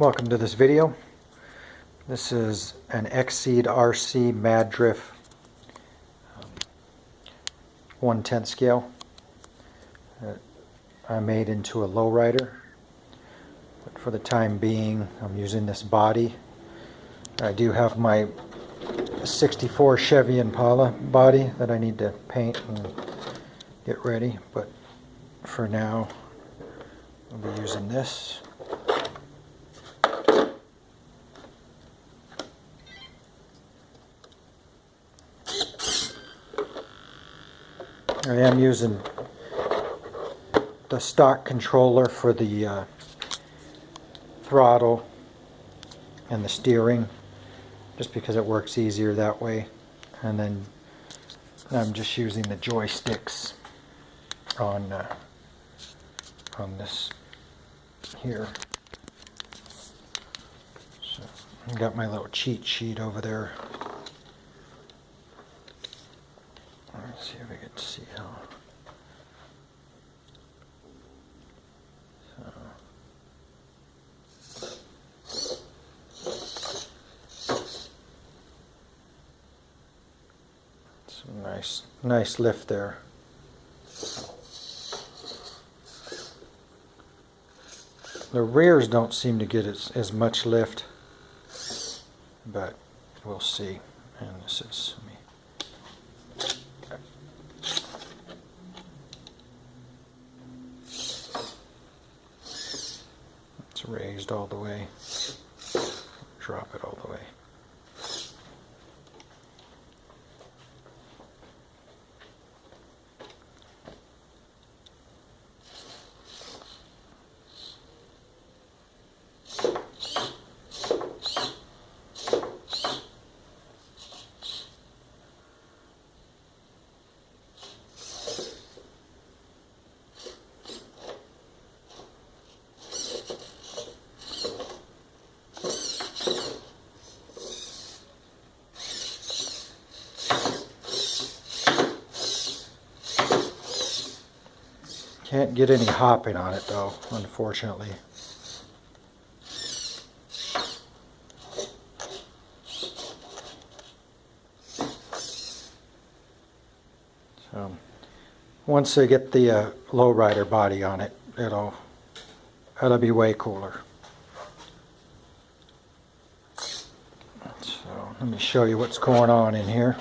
Welcome to this video. This is an Exceedrc Madspeed Drift 1/10 scale that I made into a lowrider. But for the time being, I'm using this body. I do have my 64 Chevy Impala body that I need to paint and get ready, but for now I'll be using this. I am using the stock controller for the throttle and the steering, just because it works easier that way. And then I'm just using the joysticks on this here. So I've got my little cheat sheet over there. Let's see if we can see how. Some nice lift there. The rears don't seem to get as much lift, but we'll see. And this is it's raised all the way. Drop it all the way. Can't get any hopping on it though, unfortunately. So once I get the lowrider body on it, it'll be way cooler. So let me show you what's going on in here.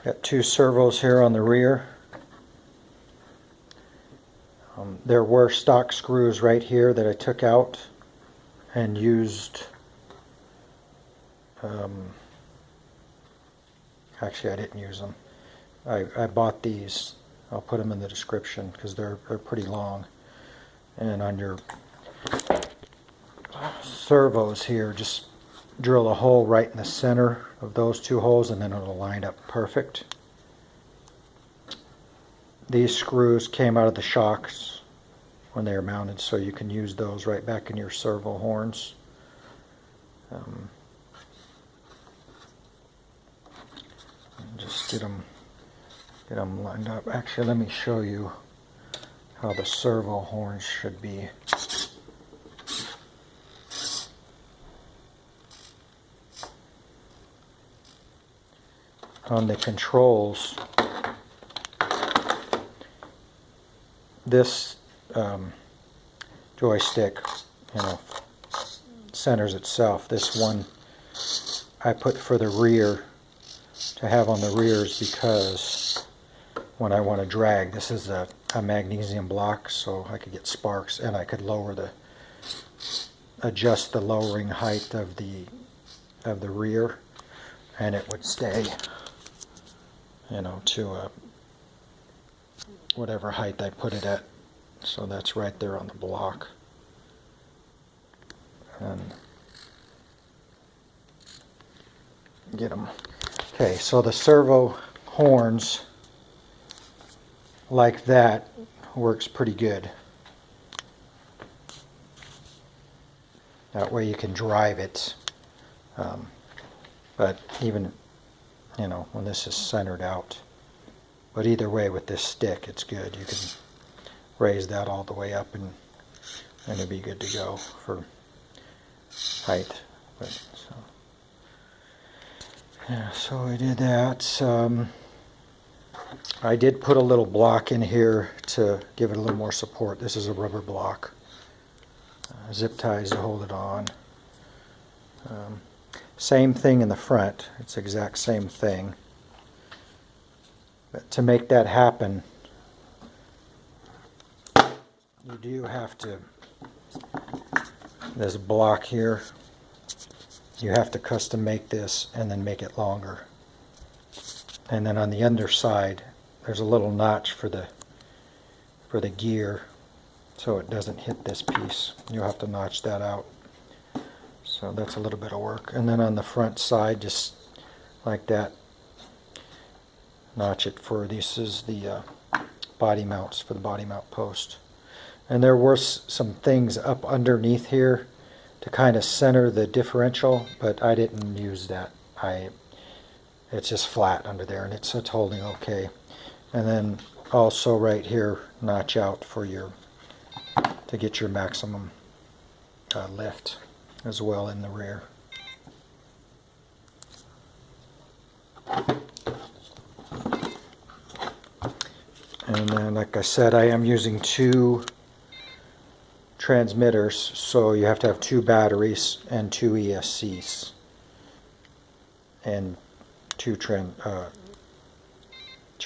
Got two servos here on the rear. There were stock screws right here that I took out and used. Actually, I didn't use them. I bought these. I'll put them in the description because they're pretty long. And on your servos here, just drill a hole right in the center of those two holes and then it'll line up perfect. These screws came out of the shocks when they were mounted, so you can use those right back in your servo horns. Just get them lined up. Actually, let me show you how the servo horns should be. On the controls, this joystick, centers itself. This one I put for the rear to have on the rears because when I want to drag, this is a magnesium block, so I could get sparks and I could adjust the lowering height of the rear, and it would stay to whatever height I put it at. So that's right there on the block. And get them. Okay, so the servo horns like that works pretty good. That way you can drive it But even, you know, when this is centered out. But either way, with this stick, it's good. You can raise that all the way up and it'll be good to go for height. But, so, yeah, so I did that. I did put a little block in here to give it a little more support. This is a rubber block. Zip ties to hold it on. Same thing in the front. It's the exact same thing. But to make that happen, you do have to, this block here, you have to custom make this and then make it longer. And then on the underside, there's a little notch for the gear, so it doesn't hit this piece. You'll have to notch that out. So that's a little bit of work. And then on the front side, just like that, notch it for, this is the body mounts for the body mount post. And there were some things up underneath here to kind of center the differential, but I didn't use that. It's just flat under there, and it's holding okay. And then also right here, notch out for your, to get your maximum lift as well in the rear. And then, like I said, I am using 2 transmitters, so you have to have 2 batteries and 2 ESCs and 2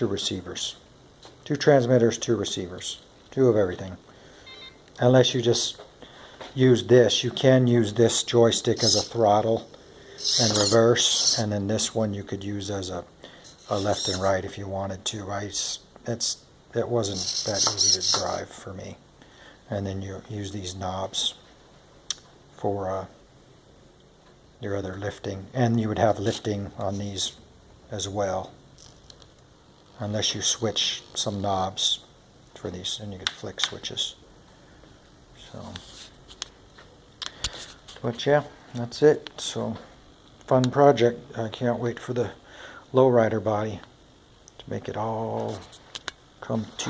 receivers. 2 transmitters, 2 receivers, 2 of everything. Unless you just use this, you can use this joystick as a throttle and reverse, and then this one you could use as a left and right if you wanted to. It wasn't that easy to drive for me. And then you use these knobs for your other lifting, and you would have lifting on these as well, unless you switch some knobs for these, and you could flick switches. So, but yeah, that's it. So, fun project. I can't wait for the lowrider body to make it all come to